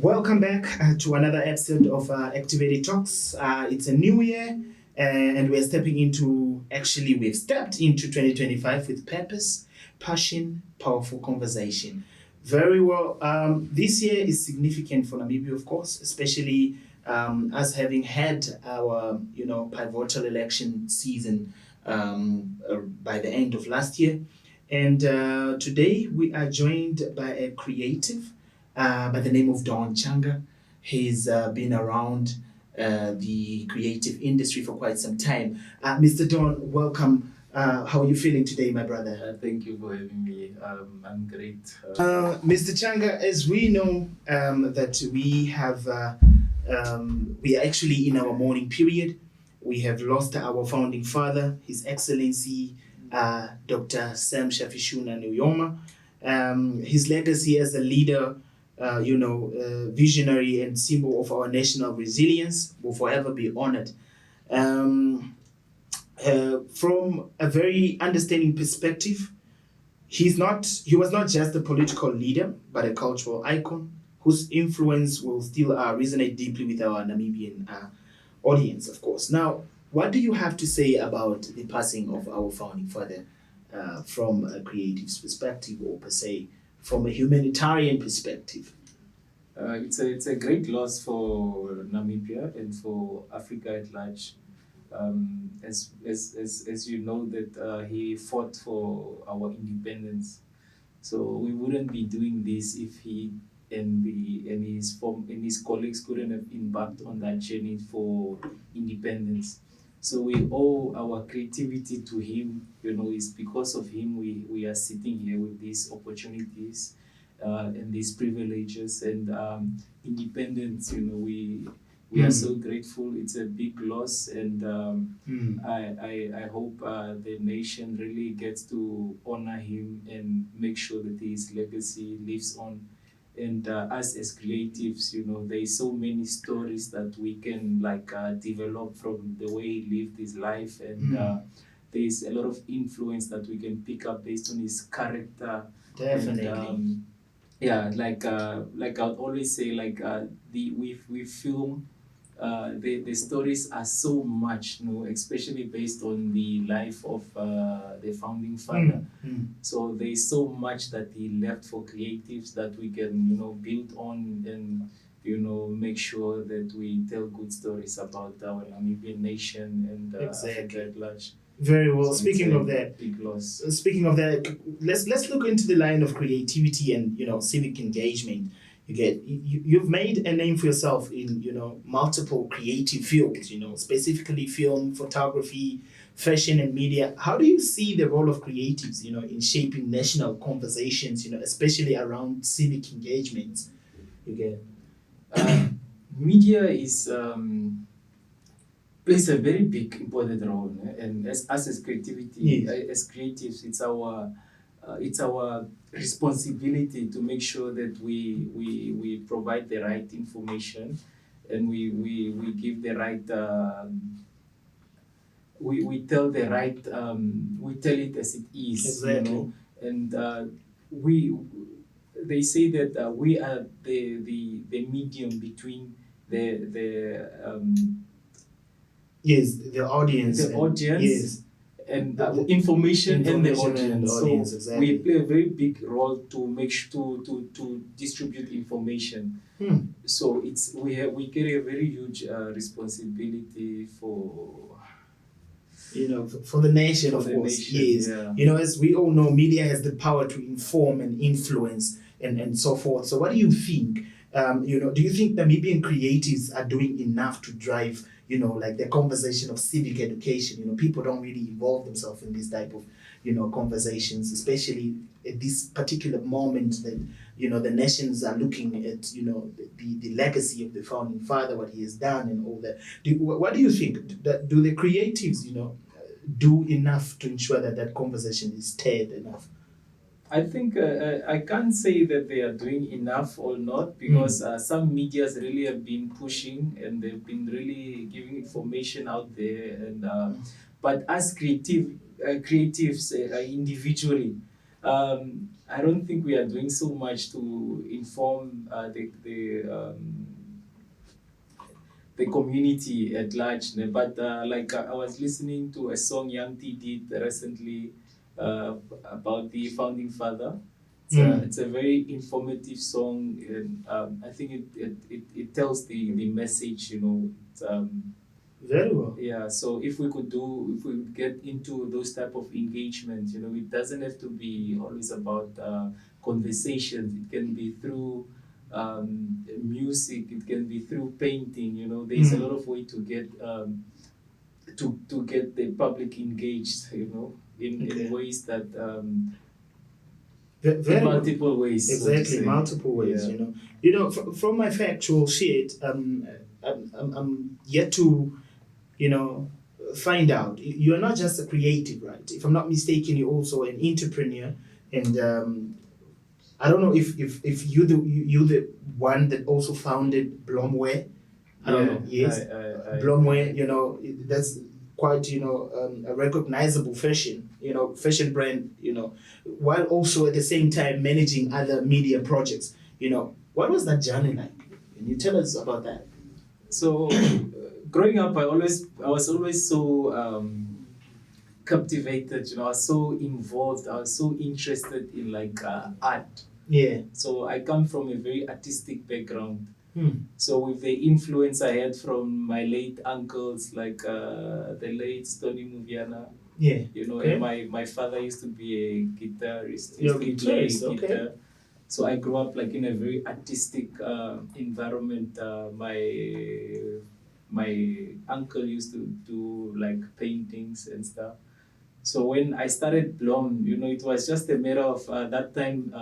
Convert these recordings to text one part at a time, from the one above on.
Welcome back to another episode of Activated Talks. It's a new year, and we're stepping into we've stepped into 2025 with purpose, passion, powerful conversation. Very well. This year is significant for Namibia, of course, especially us having had our pivotal election season by the end of last year. And today we are joined by a creative by the name of Don Changa. He's been around the creative industry for quite some time. Mr. Don, welcome. How are you feeling today, my brother? Thank you for having me. I'm great. Mr. Changa, as we know that we are actually in our mourning period. We have lost our founding father, His Excellency Dr. Sam Shafishuna Nuyoma. His legacy as a leader, visionary and symbol of our national resilience will forever be honored. Um, from a very understanding perspective, he was not just a political leader, but a cultural icon whose influence will still resonate deeply with our Namibian audience, of course. Now, what do you have to say about the passing of our founding father from a creative perspective, or per se from a humanitarian perspective? It's a great loss for Namibia and for Africa at large. As you know that he fought for our independence, so we wouldn't be doing this if he and his colleagues couldn't have embarked on that journey for independence. So we owe our creativity to him. It's because of him we are sitting here with these opportunities and these privileges and independence. We are so grateful. It's a big loss, and I hope the nation really gets to honor him and make sure that his legacy lives on. And us as creatives, there's so many stories that we can develop from the way he lived his life, and there's a lot of influence that we can pick up based on his character. Definitely. And, yeah, like I'd always say, we film the stories are so much, especially based on the life of the founding father. So there's so much that he left for creatives that we can, build on and, make sure that we tell good stories about our Namibian nation and Africa at large. Very well. So Speaking of that, big loss. Let's look into the line of creativity and civic engagement. You've made a name for yourself in multiple creative fields. Specifically film, photography, fashion, and media. How do you see the role of creatives in shaping national conversations? Especially around civic engagements. You get. Media plays a very big important role, and as us as creativity, Yes. as creatives, it's our responsibility to make sure that we provide the right information, and we give the right we tell the right we tell it as it is. Exactly. And we they say that we are the medium between the Yes, the audience. audience and The information and the information and audience. audience, So exactly. we play a very big role to make to distribute information. So we carry a very huge responsibility for for the nation, For of the course. nation, Yes. yeah. As we all know, media has the power to inform and influence and so forth. So what do you think? Do you think Namibian creatives are doing enough to drive, the conversation of civic education? People don't really involve themselves in this type of, conversations, especially at this particular moment that, the nations are looking at, the legacy of the founding father, what he has done and all that. What do you think? Do the creatives, do enough to ensure that that conversation is stirred enough? I think I can't say that they are doing enough or not, because some medias really have been pushing and they've been really giving information out there. And but as creatives individually, I don't think we are doing so much to inform the community at large. But like I was listening to a song Young T did recently about the founding father. It's a very informative song, and I think it tells the message, Very well. yeah. So if we could get into those type of engagement, it doesn't have to be always about conversations. It can be through music. It can be through painting. There's a lot of way to get to get the public engaged. In ways that Very in well. multiple ways. so to Exactly, say. multiple ways. Yeah. From my factual shit, I'm yet to, find out. You're not just a creative, right? If I'm not mistaken, you're also an entrepreneur, and I don't know if you the one that also founded Blomware. I don't know. Yes, Blomware. That's quite a recognizable fashion brand. While also at the same time managing other media projects. What was that journey like? Can you tell us about that? So, growing up, I was always so captivated. I was so involved. I was so interested in like art. Yeah. So I come from a very artistic background. Hmm. So with the influence I had from my late uncles, like the late Tony Muviana, Yeah. Okay. and my father used to be a guitarist. You're a Used to play guitarist, okay. guitar. So I grew up like in a very artistic environment. My uncle used to do like paintings and stuff. So when I started Blom, it was just a matter of that time.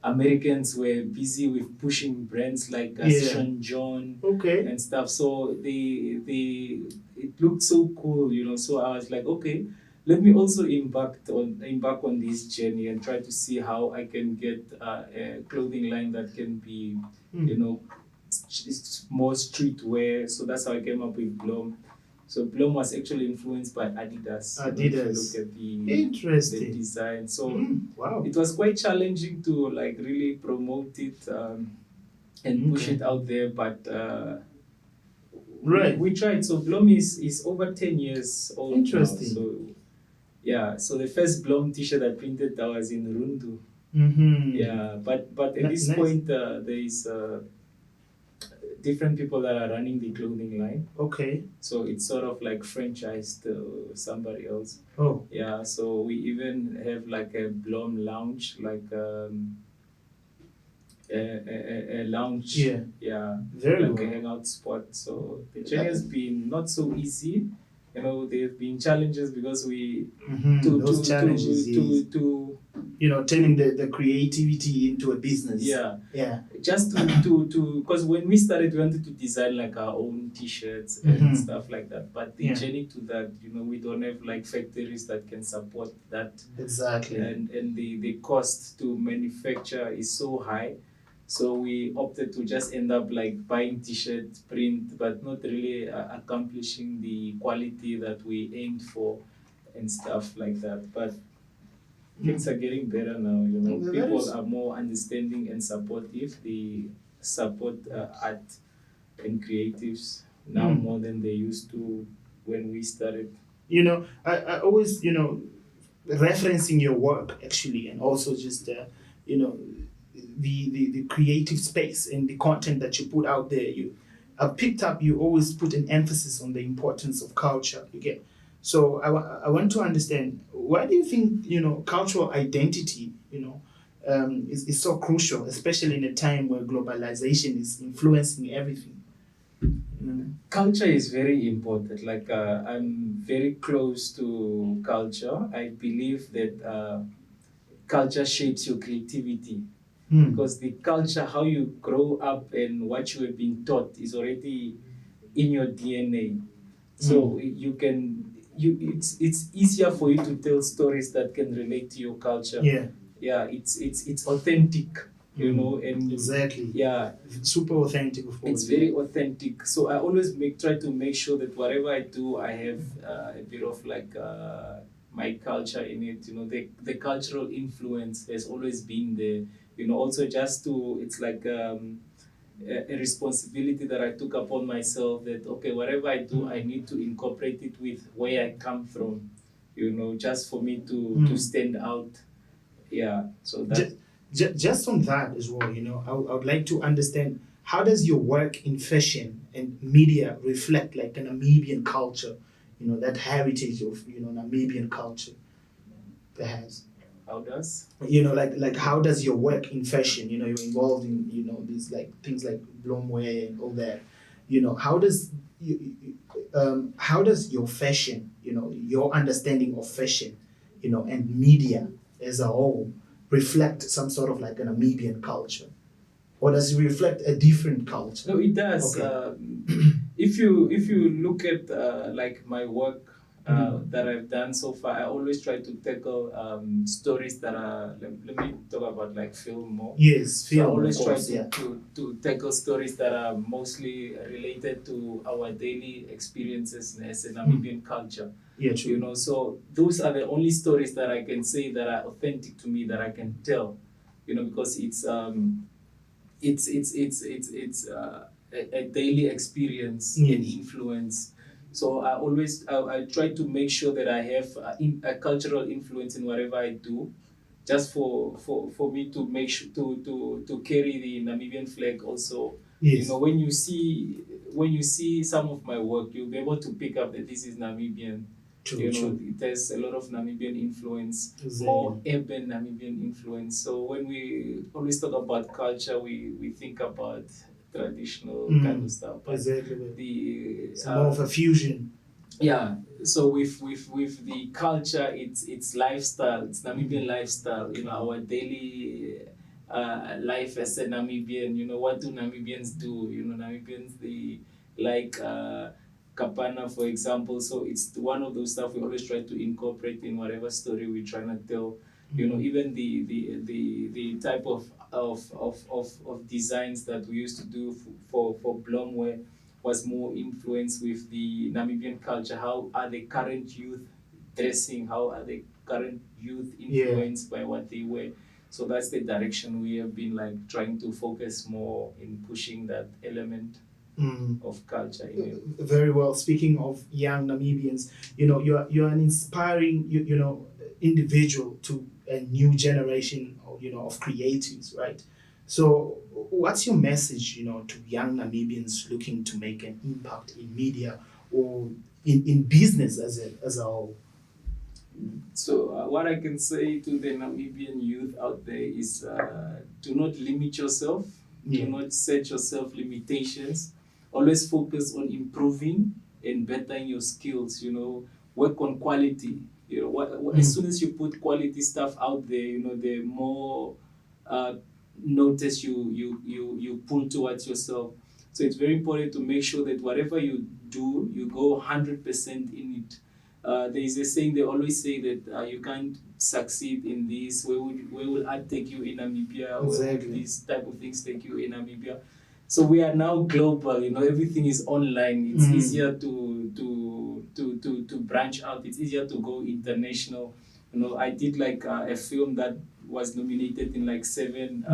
Americans were busy with pushing brands like Sean John Okay. and stuff. So it looked so cool, So I was like, okay, let me also embark on this journey and try to see how I can get a clothing line that can be, it's more streetwear. So that's how I came up with Blom. So Blom was actually influenced by Adidas. Adidas. If you look at the Interesting. design. So Wow. it was quite challenging to like really promote it and push Okay. it out there, but Right. we tried. So Blom is over 10 years old. Interesting. Now. So yeah, so the first Blom t-shirt I printed that was in Rundu. Mm-hmm. Yeah, but at this Nice. point there is different people that are running the clothing line. Okay. So it's sort of like franchised to somebody else. Oh. Yeah, so we even have like a Blom lounge, like a lounge. Yeah. Yeah. Very like well. a hangout spot. So the journey has been not so easy. There have been challenges because we Those challenges is to turning the creativity into a business. yeah. Just to because when we started we wanted to design like our own t-shirts and stuff like that, but the journey to that, we don't have like factories that can support that. Exactly. And the cost to manufacture is so high, so we opted to just end up like buying t-shirts, print, but not really accomplishing the quality that we aimed for and stuff like that. But things are getting better now. People are more understanding and supportive. They support art and creatives now more than they used to when we started. I always referencing your work actually, and also just the creative space and the content that you put out there. I've picked up you always put an emphasis on the importance of culture. You get. So I want to understand, why do you think cultural identity is so crucial, especially in a time where globalization is influencing everything? Culture is very important. Like I'm very close to culture. I believe that culture shapes your creativity. Because the culture, how you grow up and what you have been taught is already in your DNA. So it's easier for you to tell stories that can relate to your culture. Yeah, it's authentic, and exactly. Yeah, super authentic, of course. It's very authentic. So I always try to make sure that whatever I do, I have a bit of like my culture in it. The cultural influence has always been there. Also just to, it's like a responsibility that I took upon myself, that okay, whatever I do, I need to incorporate it with where I come from, just for me to stand out. Yeah, so that. Just on that as well, I would like to understand, how does your work in fashion and media reflect like a Namibian culture, that heritage of, Namibian culture perhaps? How does? Like how does your work in fashion, you're involved in, these like things like bloomwear and all that, how does your fashion, your understanding of fashion, and media as a whole reflect some sort of like a Namibian culture? Or does it reflect a different culture? No, it does. Okay. If you look at like my work Mhm. that I've done so far, I always try to tackle stories that are. Let me talk about like film more. Yes, So I film, of always try course, yeah. to tackle stories that are mostly related to our daily experiences as a Namibian culture. Yeah, true. So those are the only stories that I can say that are authentic to me, that I can tell. Because it's a daily experience and Yes. influence. So I try to make sure that I have a cultural influence in whatever I do, just for me to make sure to carry the Namibian flag also. Yes. When you see some of my work, you'll be able to pick up that this is Namibian. True, true. It has a lot of Namibian influence, Exactly. more urban Namibian influence. So when we always talk about culture, we think about traditional kind of stuff. But Exactly. the It's more of a fusion. yeah, so with the culture, it's lifestyle, it's Namibian lifestyle. Our daily life as a Namibian. What do Namibians do? Namibians, they like kapana, for example. So it's one of those stuff we always try to incorporate in whatever story we're trying to tell. Even the type of designs that we used to do for Blomware was more influenced with the Namibian culture. How are the current youth dressing? How are the current youth influenced by what they wear? So that's the direction we have been like trying to focus more in pushing that element of culture in it. Very well. Speaking of young Namibians, you're an inspiring individual to a new generation of, of creatives, right? So what's your message, to young Namibians looking to make an impact in media or in business as a whole? So what I can say to the Namibian youth out there is, do not limit yourself. Yeah. Do not set yourself limitations. Always focus on improving and bettering your skills. Work on quality. As soon as you put quality stuff out there, the more notice you pull towards yourself. So it's very important to make sure that whatever you do, you go 100% in it. There is a saying, they always say that you can't succeed in this. Where will art take you in Namibia? Where will Exactly. these type of things take you in Namibia? So we are now global. Everything is online. It's easier to branch out. It's easier to go international. I did like a film that was nominated in like seven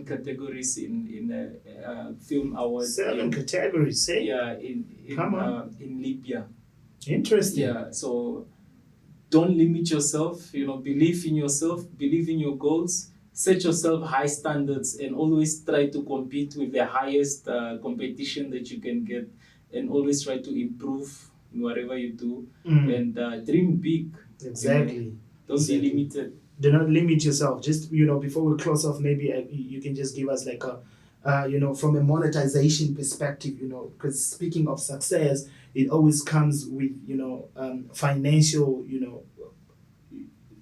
categories in a film award. Seven categories, say? Yeah, in Libya. Interesting. Yeah, so don't limit yourself. Believe in yourself, believe in your goals, set yourself high standards, and always try to compete with the highest competition that you can get, and always try to improve in whatever you do, and dream big. Exactly. Don't be limited. Do not limit yourself. Just before we close off, maybe you can just give us like a from a monetization perspective, because speaking of success, it always comes with financial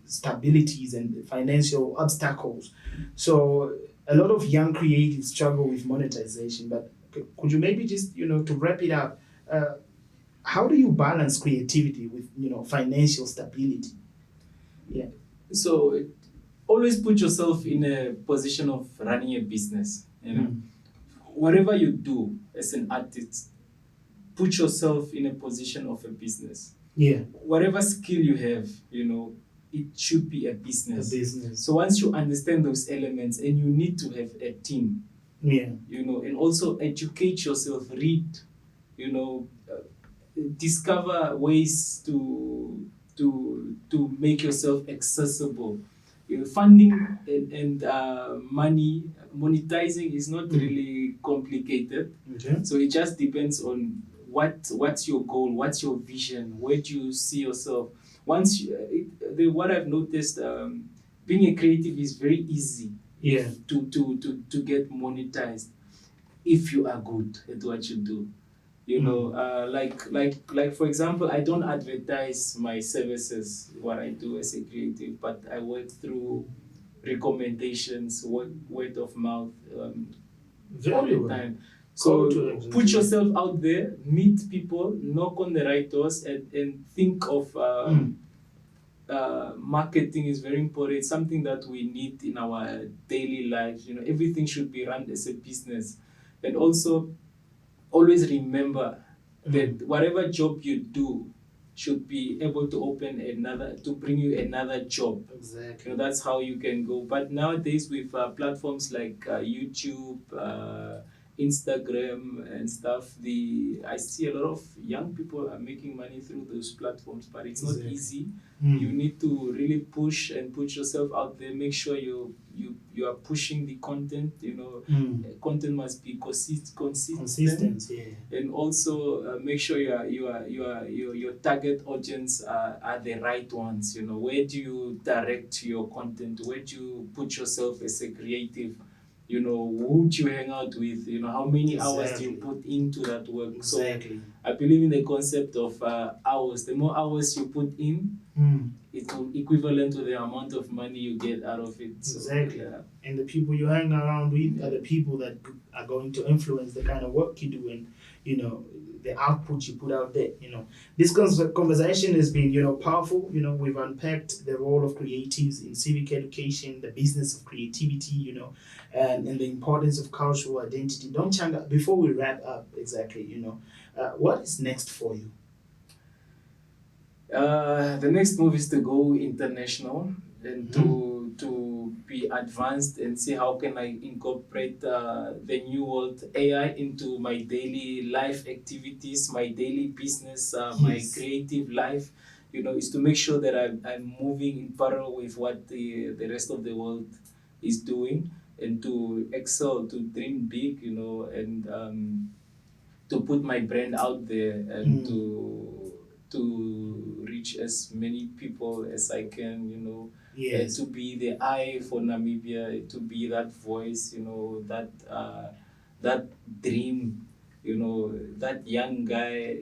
stabilities and financial obstacles. So a lot of young creatives struggle with monetization. But could you maybe just to wrap it up, how do you balance creativity with financial stability? Yeah. So always put yourself in a position of running a business. Whatever you do as an artist, put yourself in a position of a business. Yeah. Whatever skill you have, it should be a A business. business. So once you understand those elements, and you need to have a team, Yeah. and also educate yourself, read, discover ways to make yourself accessible. Funding and money, monetizing is not really complicated. Okay. So it just depends on what's your goal, what's your vision, where do you see yourself. Once what I've noticed, being a creative is very easy. Yeah. To get monetized if you are good at what you do. Like for example, I don't advertise my services, what I do as a creative, but I work through recommendations, word of mouth, all Very the well. time. Call So to action. put yourself out there, meet people, knock on the right doors, and think of marketing is very important. It's something that we need in our daily lives. Everything should be run as a business. And also, always remember that whatever job you do should be able to bring you another job. Exactly. That's how you can go. But nowadays with platforms like YouTube, Instagram and stuff, I see a lot of young people are making money through those platforms, but it's not Exactly. easy. You need to really push and put yourself out there. Make sure you are pushing the content. Content must be consistent. Consistent, yeah. And also make sure your target audience are the right ones. Where do you direct your content? Where do you put yourself as a creative? Who do you hang out with? How many hours do you put into that work? Exactly. So I believe in the concept of hours. The more hours you put in, it will equivalent to the amount of money you get out of it. So, Exactly. yeah. And the people you hang around with are the people that are going to influence the kind of work you do and, the output you put out there. This conversation has been, powerful. We've unpacked the role of creatives in civic education, the business of creativity, and the importance of cultural identity. Don Changa, before we wrap up, exactly, what is next for you? The next move is to go international and to be advanced and see how can I incorporate the new world AI into my daily life activities, my daily business, my creative life. Is to make sure that I'm moving in parallel with what the rest of the world is doing, and to excel, to dream big, and to put my brand out there, and to reach as many people as I can, Yes. to be the eye for Namibia, to be that voice, that dream, that young guy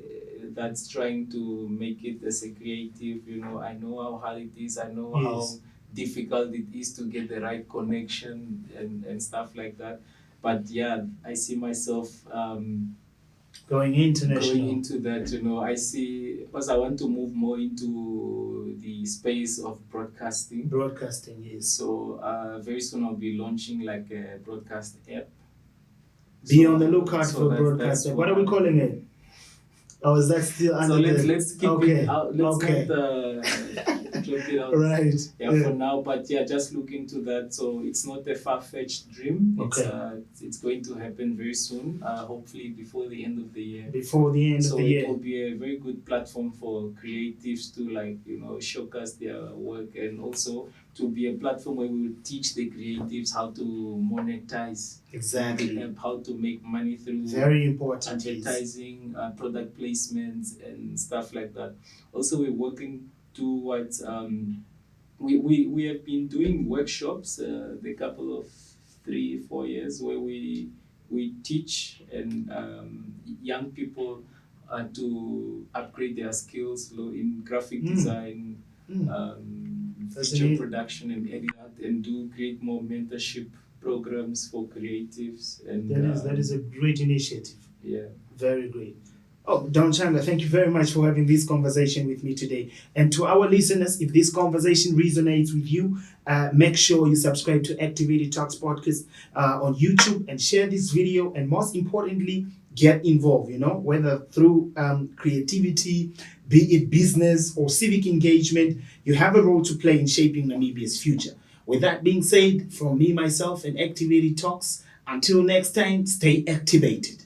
that's trying to make it as a creative. I know how hard it is. I know how difficult it is to get the right connection and stuff like that. But yeah, I see myself going international. Going into that, I see, because I want to move more into the space of broadcasting. Broadcasting, yes. So very soon I'll be launching like a broadcast app. Be on the lookout for broadcast. What are we calling it? Oh, is that still under let's keep it out. Let's not drop it out. Right. Yeah, for now. But yeah, just look into that. So it's not a far-fetched dream. It's going to happen very soon. Hopefully before the end of the year. Before the end of the year. So it will be a very good platform for creatives to showcase their work, and also to be a platform where we will teach the creatives how to monetize. Exactly. And how to make money through very important advertising, product placements, and stuff like that. Also, we're working towards we have been doing workshops the couple of 3-4 years where we teach and young people to upgrade their skills in graphic design, video production, and edit, and do create more mentorship programs for creatives. And that is a great initiative. Yeah, very great. Oh, Don Changa, thank you very much for having this conversation with me today. And to our listeners, if this conversation resonates with you, make sure you subscribe to Activated Talks podcast on YouTube and share this video. And most importantly, get involved, whether through creativity, be it business or civic engagement. You have a role to play in shaping Namibia's future. With that being said, from me, myself, and Activated Talks, until next time, stay activated.